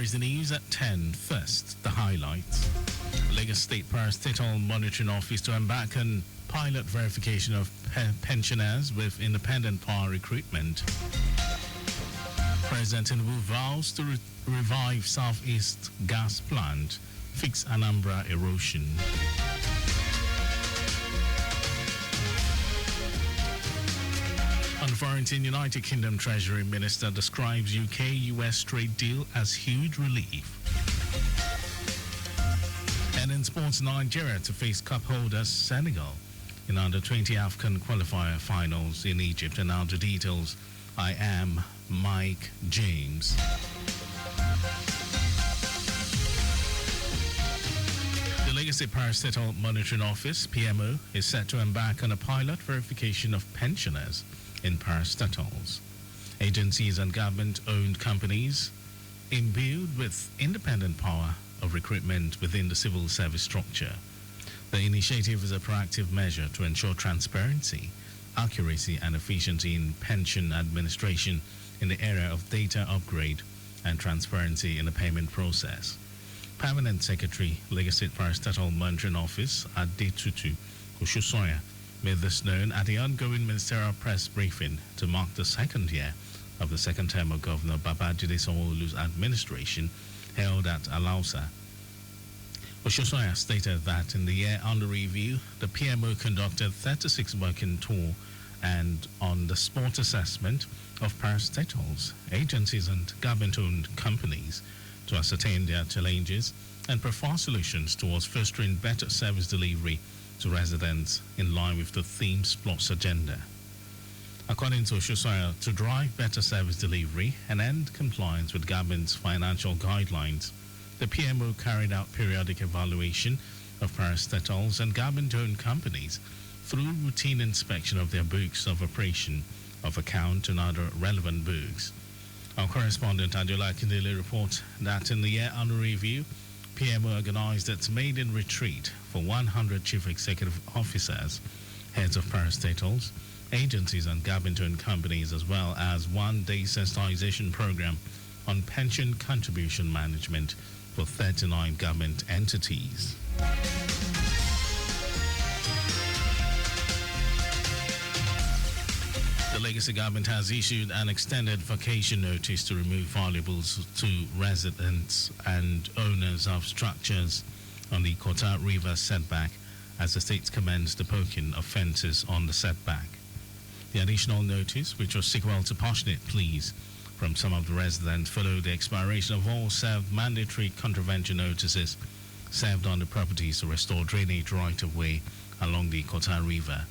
There is the news at 10. First, the highlights. Lagos State Parastatal Monitoring Office to embark on pilot verification of pensioners with independent power recruitment. President Tinubu vows to revive Southeast gas plant, fix Anambra erosion. On foreign, United Kingdom Treasury Minister describes UK-US trade deal as huge relief. And in sports, Nigeria to face cup holders Senegal in under-20 African qualifier finals in Egypt. And now the details. I am Mike James. The Lagos State Parastatal Monitoring Office, PMO, is set to embark on a pilot verification of pensioners in parastatals. Agencies and government-owned companies imbued with independent power of recruitment within the civil service structure. The initiative is a proactive measure to ensure transparency, accuracy and efficiency in pension administration in the area of data upgrade and transparency in the payment process. Permanent Secretary, Lagos State Parastatal Monitoring Office, Adetutu Oshosoya, made this known at the ongoing ministerial press briefing to mark the second year of the second term of Governor Babajide Sanwo-Olu's administration held at Alausa. Oshosoya stated that in the year under review, the PMO conducted 36 working tour and on-the-spot assessment of parastatals, agencies and government-owned companies to ascertain their challenges and prefer solutions towards fostering better service delivery to residents in line with the Themes Plus agenda. According to Oshosoya, to drive better service delivery and end compliance with government's financial guidelines, the PMO carried out periodic evaluation of parastatals and government-owned companies through routine inspection of their books of operation, of account and other relevant books. Our correspondent Adeola Akindele reports that in the year under review, PMO organized its maiden retreat for 100 chief executive officers, heads of parastatals, agencies and government-owned companies, as well as one-day sensitization program on pension contribution management for 39 government entities. The Lagos government has issued an extended vacation notice to remove valuables to residents and owners of structures on the Kota River setback as the state commenced the poking of fences on the setback. The additional notice, which was sequel to passionate pleas from some of the residents, followed the expiration of all served mandatory contravention notices served on the properties to restore drainage right-of-way along the Kota River.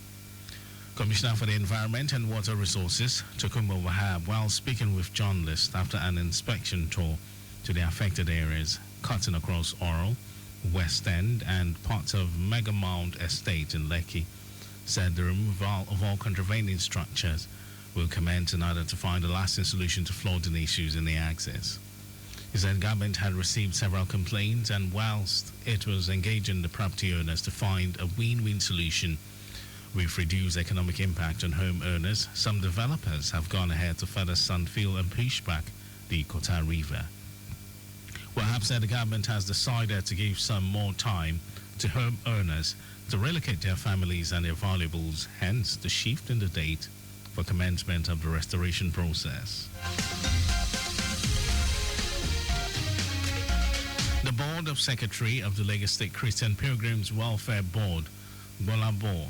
Commissioner for the Environment and Water Resources, Tokunbo Wahab, while speaking with journalists after an inspection tour to the affected areas, cutting across Oral, West End and parts of Mega Mount Estate in Lekki, said the removal of all contravening structures will commence in order to find a lasting solution to flooding issues in the axis. He said government had received several complaints, and whilst it was engaging the property owners to find a win-win solution with reduced economic impact on homeowners, some developers have gone ahead to further sandfill and push back the Kota River. Wahab said the government has decided to give some more time to homeowners to relocate their families and their valuables, hence the shift in the date for commencement of the restoration process. The Board of Secretary of the Lagos State Christian Pilgrims Welfare Board, Bolabo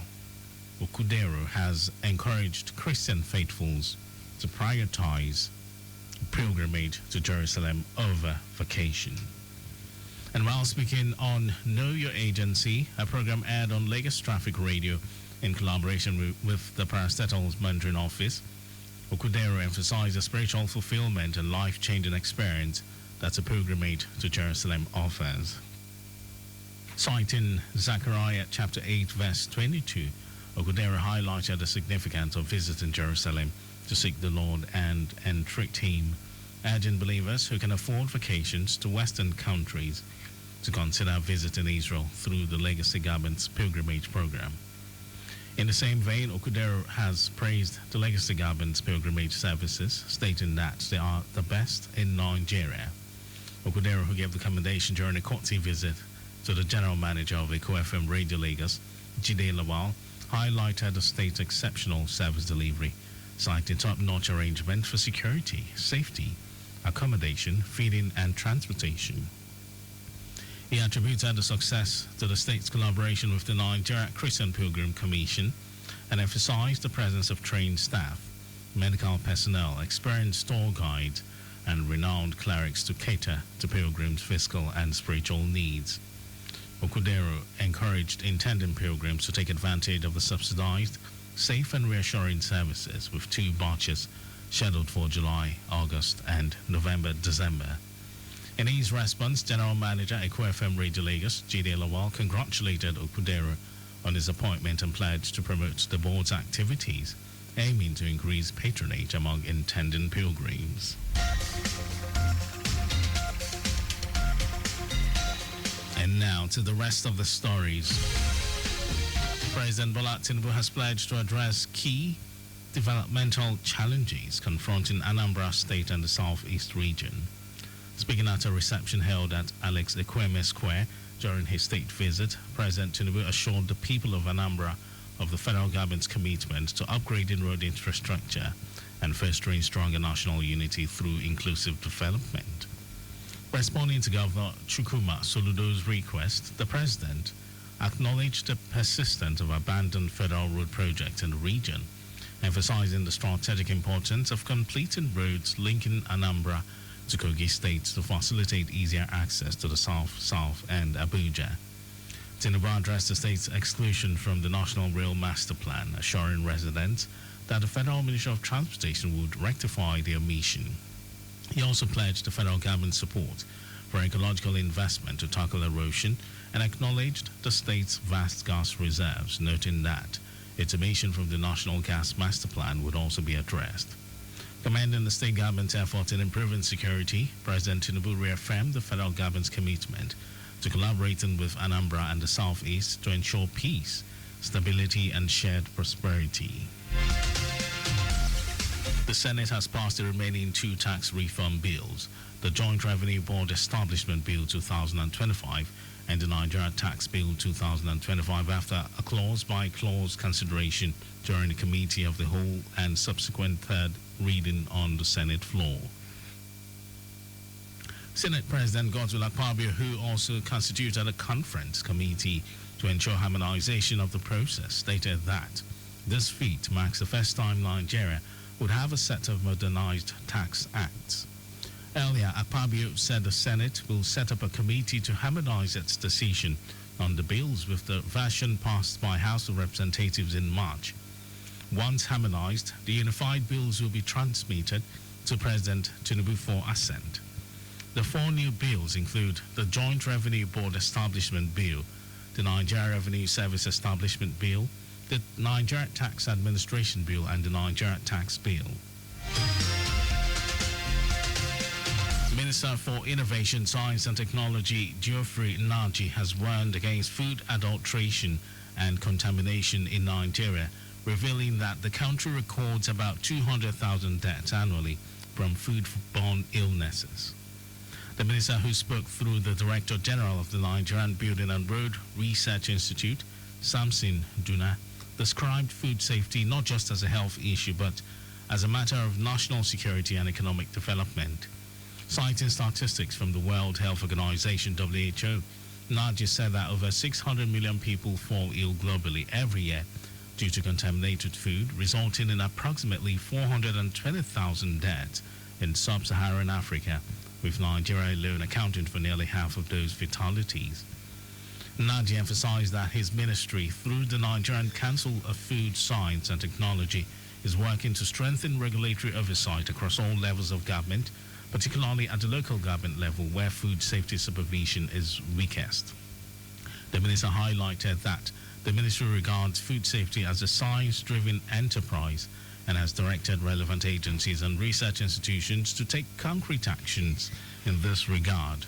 Okudero, has encouraged Christian faithfuls to prioritize pilgrimage to Jerusalem over vacation. And while speaking on Know Your Agency, a program aired on Lagos Traffic Radio in collaboration with the Parastatal's Monitoring Office, Okudero emphasized the spiritual fulfillment and life-changing experience that a pilgrimage to Jerusalem offers. Citing Zechariah chapter 8 verse 22, Okudero highlighted the significance of visiting Jerusalem to seek the Lord and entreat Him, urging believers who can afford vacations to Western countries to consider visiting Israel through the Legacy Government's pilgrimage program. In the same vein, Okudero has praised the Legacy Government's pilgrimage services, stating that they are the best in Nigeria. Okudero, who gave the commendation during a courtesy visit to the general manager of Eco FM Radio Lagos, Jide Lawal, highlighted the state's exceptional service delivery, citing top-notch arrangement for security, safety, accommodation, feeding, and transportation. He attributed the success to the state's collaboration with the Nigeria Christian Pilgrim Commission and emphasized the presence of trained staff, medical personnel, experienced tour guides, and renowned clerics to cater to pilgrims' physical and spiritual needs. Okudero encouraged intending pilgrims to take advantage of the subsidized, safe and reassuring services with 2 batches scheduled for July, August, and November-December. In his response, General Manager Eco FM Radio Lagos, Jide Lawal, congratulated Okudero on his appointment and pledged to promote the board's activities, aiming to increase patronage among intending pilgrims. And now to the rest of the stories. President Bola Tinubu has pledged to address key developmental challenges confronting Anambra State and the Southeast region. Speaking at a reception held at Alex Ekweme Square during his state visit, President Tinubu assured the people of Anambra of the federal government's commitment to upgrading road infrastructure and fostering stronger national unity through inclusive development. Responding to Governor Chukwuma Soludo's request, the president acknowledged the persistence of abandoned federal road projects in the region, emphasizing the strategic importance of completing roads linking Anambra to Kogi State to facilitate easier access to the South, and Abuja. Tinubu addressed the state's exclusion from the National Rail Master Plan, assuring residents that the Federal Ministry of Transportation would rectify the omission. He also pledged the federal government's support for ecological investment to tackle erosion and acknowledged the state's vast gas reserves, noting that its emission from the National Gas Master Plan would also be addressed. Commending the state government's effort in improving security, President Tinubu reaffirmed the federal government's commitment to collaborating with Anambra and the Southeast to ensure peace, stability, and shared prosperity. The Senate has passed the remaining 2 tax reform bills, the Joint Revenue Board Establishment Bill 2025 and the Nigeria Tax Bill 2025 after a clause-by-clause consideration during the Committee of the Whole and subsequent third reading on the Senate floor. Senate President Godswill Akpabio, who also constituted a conference committee to ensure harmonization of the process, stated that this feat marks the first time Nigeria would have a set of modernized tax acts. Earlier, Akpabio said the Senate will set up a committee to harmonize its decision on the bills with the version passed by House of Representatives in March. Once harmonized, the unified bills will be transmitted to President Tinubu for assent. The 4 new bills include the Joint Revenue Board Establishment Bill, the Nigeria Revenue Service Establishment Bill, the Nigeria Tax Administration Bill, and the Nigeria Tax Bill. Minister for Innovation, Science and Technology, Geoffrey Naji, has warned against food adulteration and contamination in Nigeria, revealing that the country records about 200,000 deaths annually from food-borne illnesses. The minister, who spoke through the Director General of the Nigerian Building and Road Research Institute, Samson Duna, described food safety not just as a health issue but as a matter of national security and economic development. Citing statistics from the World Health Organization (WHO), Naji said that over 600 million people fall ill globally every year due to contaminated food, resulting in approximately 420,000 deaths in sub-Saharan Africa, with Nigeria alone accounting for nearly half of those fatalities. Naji emphasized that his ministry, through the Nigerian Council of Food Science and Technology, is working to strengthen regulatory oversight across all levels of government, particularly at the local government level where food safety supervision is weakest. The minister highlighted that the ministry regards food safety as a science-driven enterprise and has directed relevant agencies and research institutions to take concrete actions in this regard.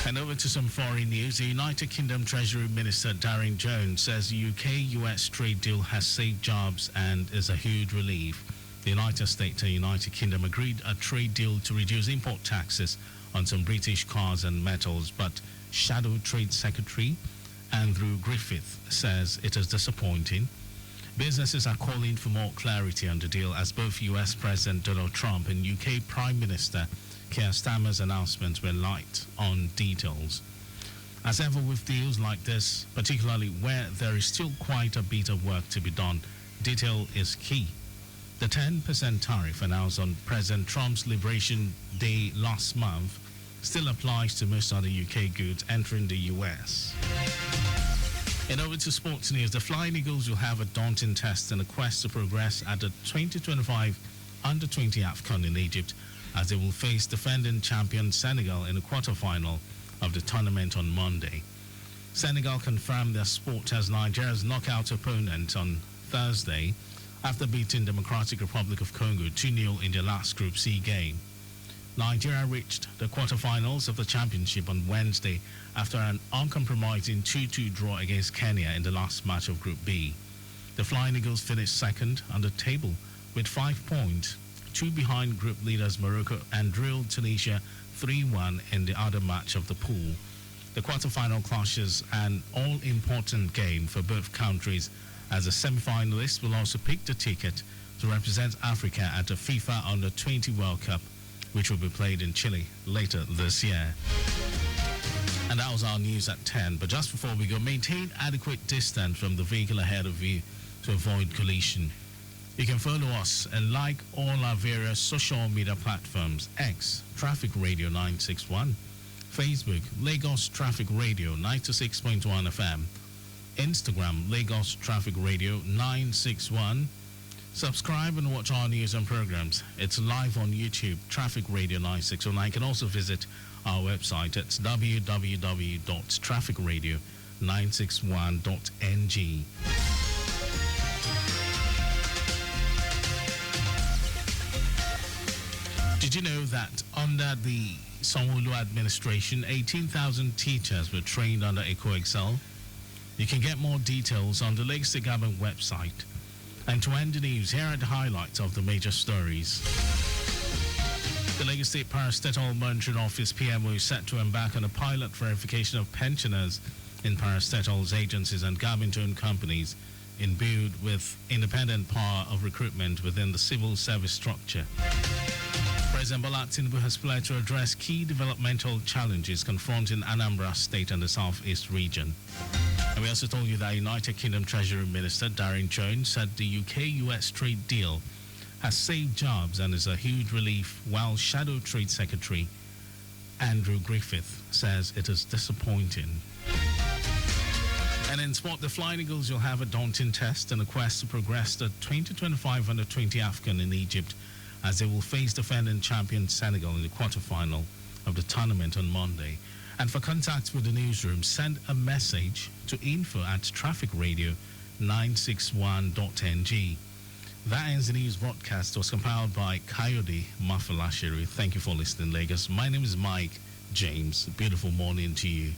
And over to some foreign news. The United Kingdom Treasury Minister Darren Jones says the UK-US trade deal has saved jobs and is a huge relief The United States and United Kingdom agreed a trade deal to reduce import taxes on some British cars and metals, but Shadow Trade Secretary Andrew Griffith says it is disappointing. Businesses are calling for more clarity on the deal as both US President Donald Trump and UK Prime Minister Keir Starmer's announcements were light on details. As ever with deals like this, particularly where there is still quite a bit of work to be done, detail is key. The 10% tariff announced on President Trump's Liberation Day last month still applies to most other UK goods entering the US. And over to sports news, the Flying Eagles will have a daunting test in a quest to progress at the 2025 Under-20 AFCON in Egypt as they will face defending champion Senegal in the quarterfinal of the tournament on Monday. Senegal confirmed their spot as Nigeria's knockout opponent on Thursday after beating Democratic Republic of Congo 2-0 in their last Group C game. Nigeria reached the quarterfinals of the championship on Wednesday after an uncompromising 2-2 draw against Kenya in the last match of Group B. The Flying Eagles finished second on the table with 5 points, 2 behind group leaders Morocco, and drilled Tunisia 3-1 in the other match of the pool. The quarterfinal clashes an all-important game for both countries as the semi-finalists will also pick the ticket to represent Africa at the FIFA Under-20 World Cup, which will be played in Chile later this year. And that was our news at 10. But just before we go, maintain adequate distance from the vehicle ahead of you to avoid collision. You can follow us and like all our various social media platforms: X, Traffic Radio 961, Facebook, Lagos Traffic Radio 96.1 FM, Instagram, Lagos Traffic Radio 961. Subscribe and watch our news and programs. It's live on YouTube, Traffic Radio 961. You can also visit our website at www.trafficradio961.ng. Did you know that under the Sanwo-Olu administration, 18,000 teachers were trained under EcoExcel? You can get more details on the Lagos State Government website. And to end the news, here are the highlights of the major stories. The Lagos State Parastatal Monitoring Office PMO is set to embark on a pilot verification of pensioners in parastatals agencies and government-owned companies imbued with independent power of recruitment within the civil service structure. President Bola Tinubu has pledged to address key developmental challenges confronting Anambra State and the Southeast region. And we also told you that United Kingdom Treasury Minister Darren Jones said the UK-US trade deal has saved jobs and is a huge relief, while Shadow Trade Secretary Andrew Griffith says it is disappointing. And in sport, the Flying Eagles will have a daunting test in a quest to progress the 2025 Under-20 AFCON in Egypt as they will face defending champion Senegal in the quarterfinal of the tournament on Monday. And for contacts with the newsroom, send a message to info@trafficradio961.ng. That ends the news broadcast. It was compiled by Coyote Mafalashiru. Thank you for listening, Lagos. My name is Mike James. Beautiful morning to you.